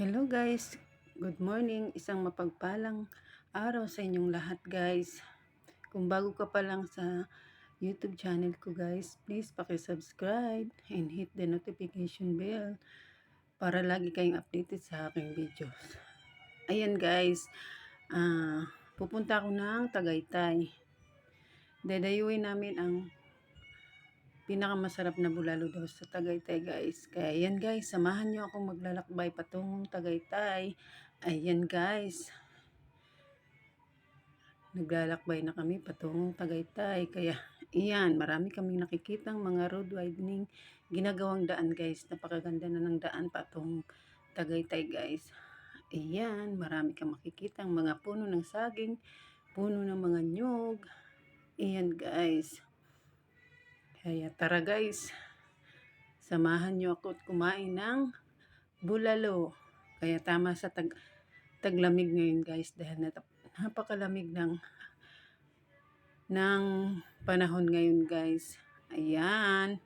Hello guys, good morning. Isang mapagpalang araw sa inyong lahat guys. Kung bago ka pa lang sa YouTube channel ko guys, please paki-subscribe and hit the notification bell para lagi kayong updated sa aking videos. Ayan guys, pupunta ako ng Tagaytay. Dadayuin namin ang pinakamasarap na bulalo daw sa Tagaytay guys. Kaya yan guys, samahan nyo akong maglalakbay patungong Tagaytay. Ayan guys, naglalakbay na kami patungong Tagaytay. Kaya iyan, marami kaming nakikitang mga road widening ginagawang daan guys. Napakaganda na ng daan patungong Tagaytay guys. Ayan, marami kang makikitang mga puno ng saging, puno ng mga nyog. Ayan guys. Kaya tara guys, samahan nyo ako at kumain ng bulalo. Kaya tama sa taglamig ngayon guys dahil napakalamig ng panahon ngayon guys. Ayan.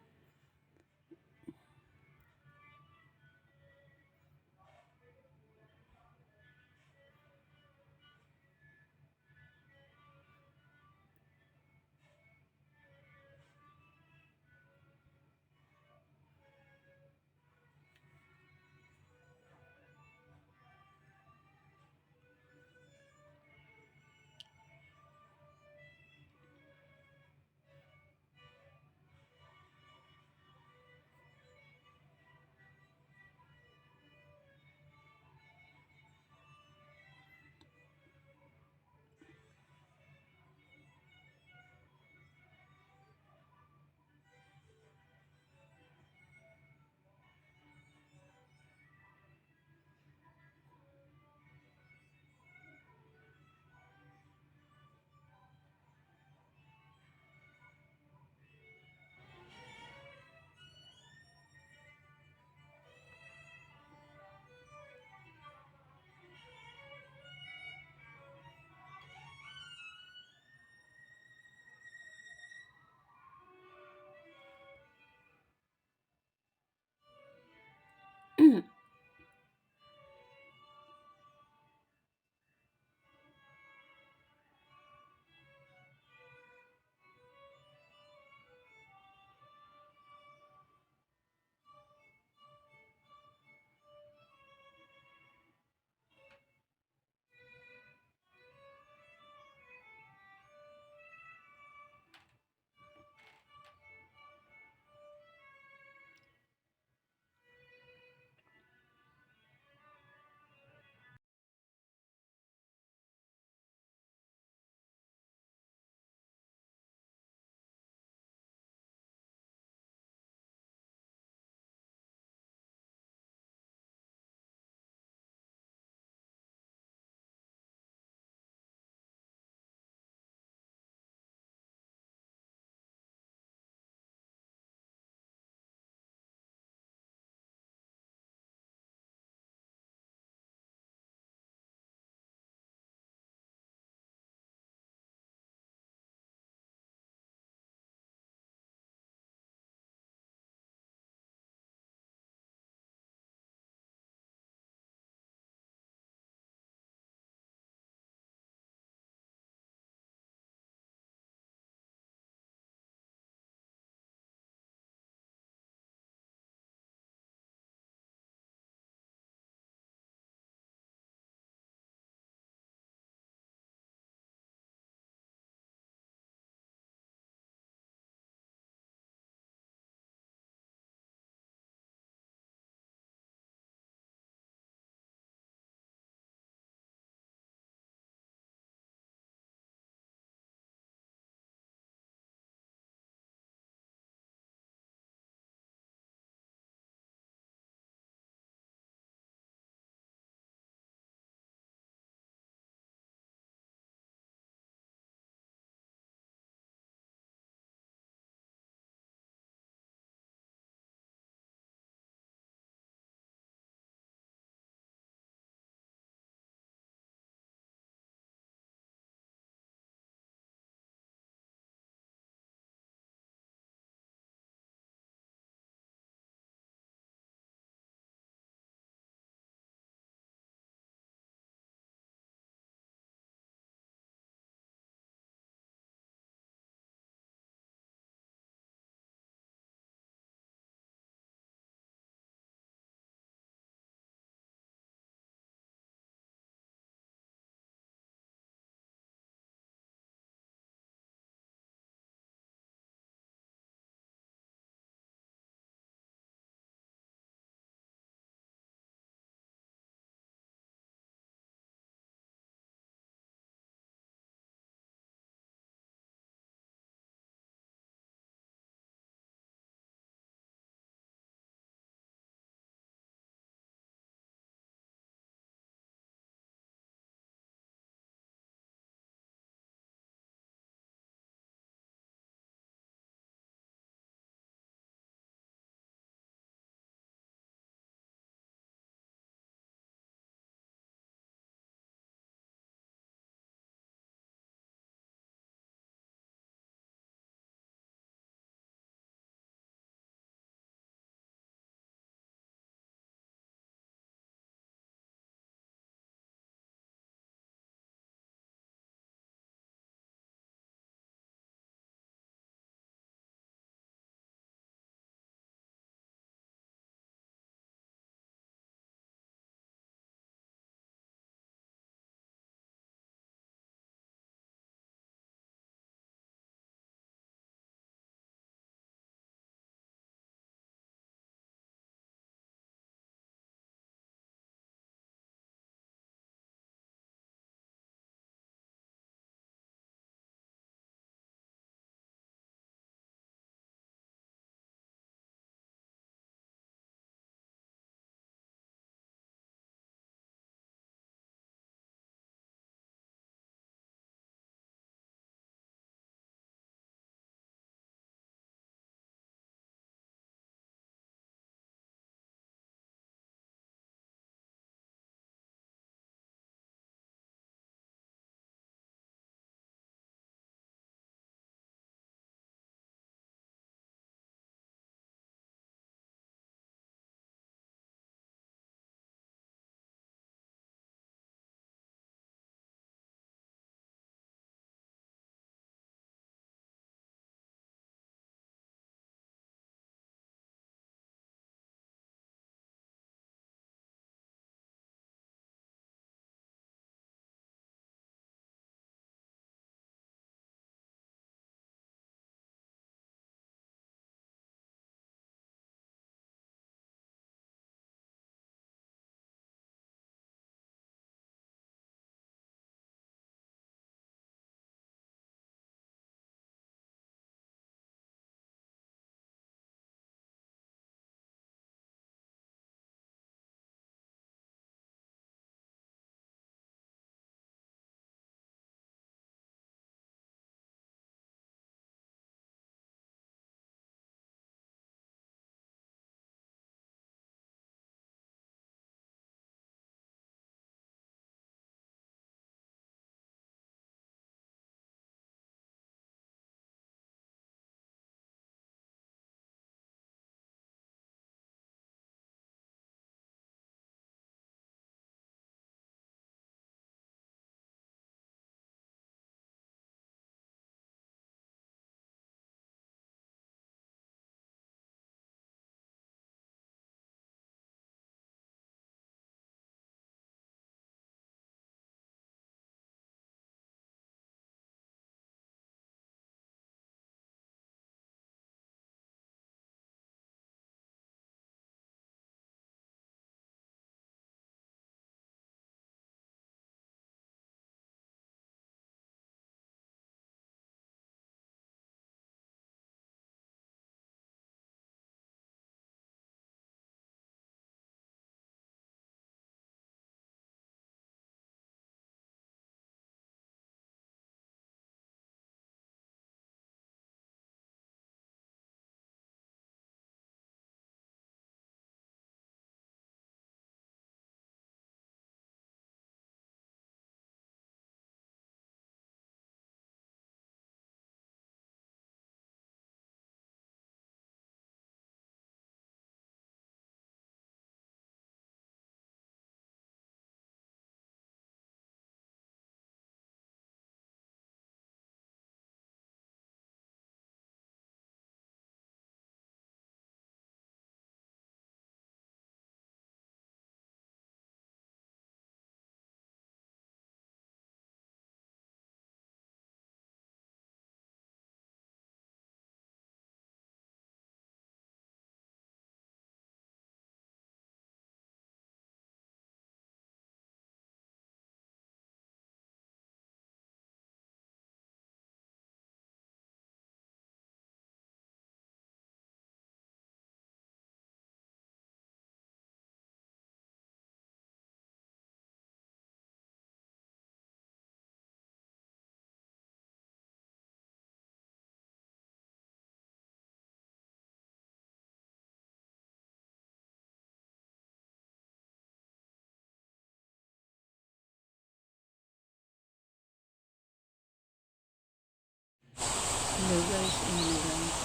guys, ayun na guys.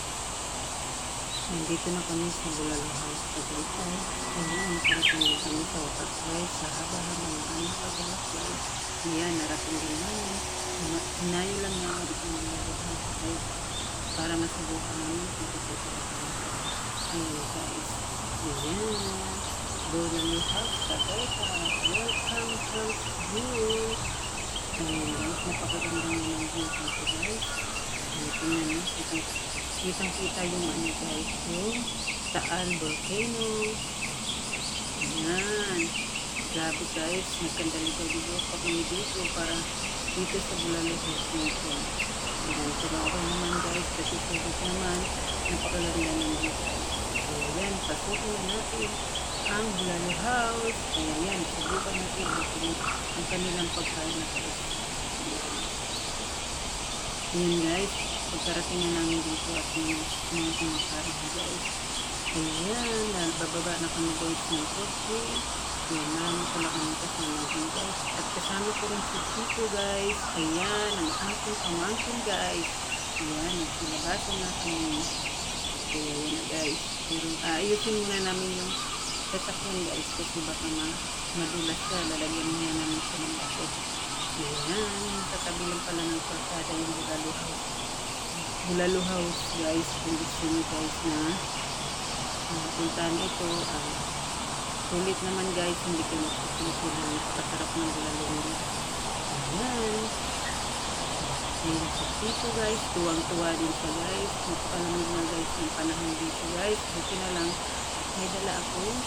Nandito na kami sa Bulalo House Tagaytay. Ayan, nakarating na kami sa wakas guys. Sa haba-haba ng aming paglalakbay. Ayan, narating din namin. Hinayo lang namin ang Bulalo House guys. Para masubukan namin kung ito talaga. Ayan guys. Ayan. Bulalo House Tagaytay. Welcome to you. Ayan guys, napakaganda ng view dito guys. Tingnan nyo, kitang-kita yung ano guys, yung Taal Volcano. Ayan. Grabe guys, nagkandali-daligo pa kami dito para dito sa Bulalo House nito. Ayan, pero okay naman guys, kasi sulit naman, napakaganda ng view guys. Ayan, pasukin na natin ang Bulalo House. Ayan, subukan natin ang kanilang pagkain na guys. Ayan guys, pagkarating na namin dito at mga kumakain guys. Ayan, bababa na kami guys ng kotse. Ayan, marami pala kami kasama din guys. At kasama ko rin si Chico guys. Ayan, ang aking pamangkin guys. Ayan, nagsilabasan na kami. Kaya yan na guys. Pero ayusin muna namin yung sasakyan guys kasi baka madulas siya. Lalagyan muna namin sa mga ako. Ayan, tatabi lang pala ng kalsada yung Bulalo House. Bulalo House guys, kung gusto nyo guys na puntahan ito. Sulit naman guys, hindi kayo magsusulit na napakasarap ng bulalo nila. Ayan. Ayan sa dito guys, tuwang-tuwa din siya guys. Napakalamig na guys yung panahon dito guys. Buti na lang, may dala akong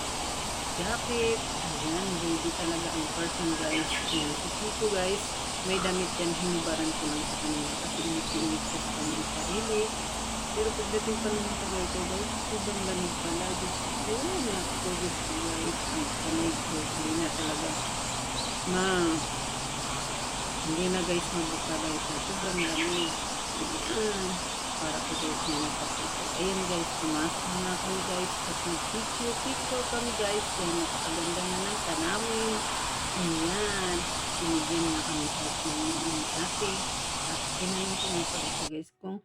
jacket. Ayan, ready talaga ang person guys. Ayan, si Chico guys, may damit yan, hinubaran ko lang sa kanila kasi init-init sa kanyang sarili. Pero pagdating pa naman sa ito guys, sobrang lamig pala. Ayan, nakakagod ko guys. Ang kamay ko, hindi na talaga hindi na guys mabuka guys. Sobrang lamig. Ayan, para po guys na napakita. Ayan guys, pumasok na kami guys at mag-picture kami guys. Kaya napakaganda na ng tanawin. Ayan, sinigyan na kami guys ng ate. At tinanong ko na pa guys kung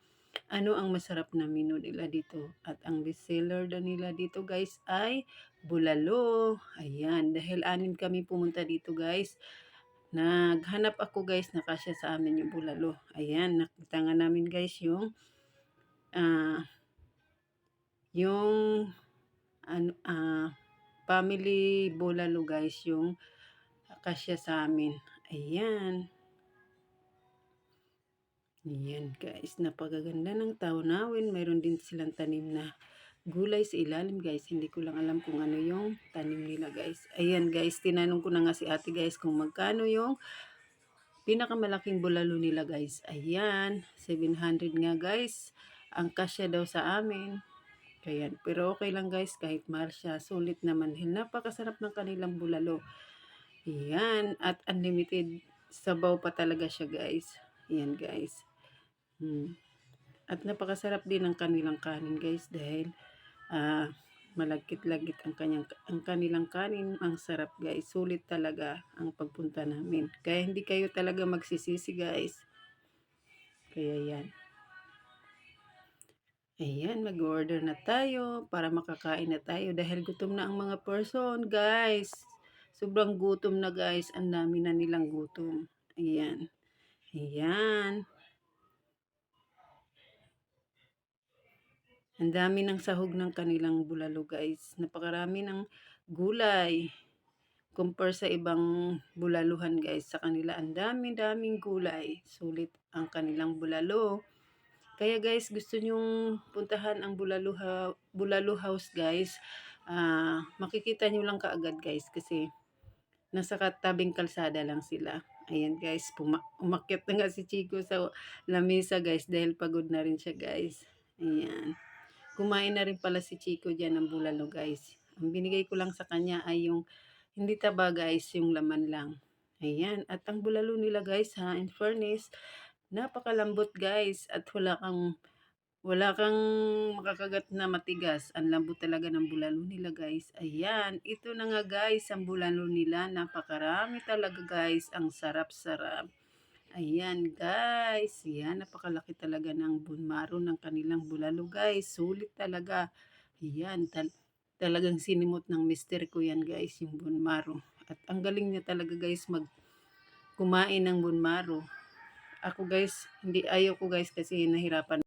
ano ang masarap na menu nila dito. At ang bestseller na nila dito guys ay bulalo. Ayan, dahil 6 kami pumunta dito guys. Naghanap ako guys na kasya sa amin yung bulalo. Ayan, nakita nga namin guys yung family bulalo guys, yung kasya sa amin. Ayan. Ayan guys, napakaganda ng taunawin. Mayroon din silang tanim na gulay sa ilalim guys. Hindi ko lang alam kung ano yung tanim nila guys. Ayan guys, tinanong ko na nga si ate guys kung magkano yung pinakamalaking bulalo nila guys. Ayan, 700 nga guys. Ang kasya daw sa amin. Ayan, pero okay lang guys, kahit mahal siya, sulit naman. Napakasarap ng kanilang bulalo. Ayan, at unlimited sabaw pa talaga siya guys. Ayan guys. At napakasarap din ng kanilang kanin guys dahil malagkit-lagkit ang kanilang kanin. Ang sarap guys. Sulit talaga ang pagpunta namin. Kaya hindi kayo talaga magsisisi guys. Kaya yan. Ayan, mag-order na tayo para makakain na tayo dahil gutom na ang mga person guys. Sobrang gutom na guys. Ang dami na nilang gutom. Ayan. Ayan. Ang dami ng sahog ng kanilang bulalo guys. Napakarami ng gulay. Compare sa ibang bulaluhan guys. Sa kanila ang daming gulay. Sulit ang kanilang bulalo. Kaya guys, gusto nyong puntahan ang Bulalo House guys. Makikita nyo lang kaagad guys kasi nasa katabing kalsada lang sila. Ayan guys, umakyat na nga si Chico sa lamesa guys dahil pagod na rin siya guys. Ayan. Kumain na rin pala si Chico dyan ng bulalo guys. Ang binigay ko lang sa kanya ay yung hindi taba guys, yung laman lang. Ayan. At ang bulalo nila guys in fairness, napakalambot guys. At wala kang makakagat na matigas. Ang lambot talaga ng bulalo nila guys. Ayan. Ito na nga guys ang bulalo nila. Napakarami talaga guys. Ang sarap-sarap. Ayan guys, yan napakalaki talaga ng bone marrow ng kanilang bulalo guys. Sulit talaga. Yan, talagang sinimot ng mister ko yan guys, yung bone marrow. At ang galing niya talaga guys kumain ng bone marrow. Ako guys, hindi ayaw ko guys kasi nahirapan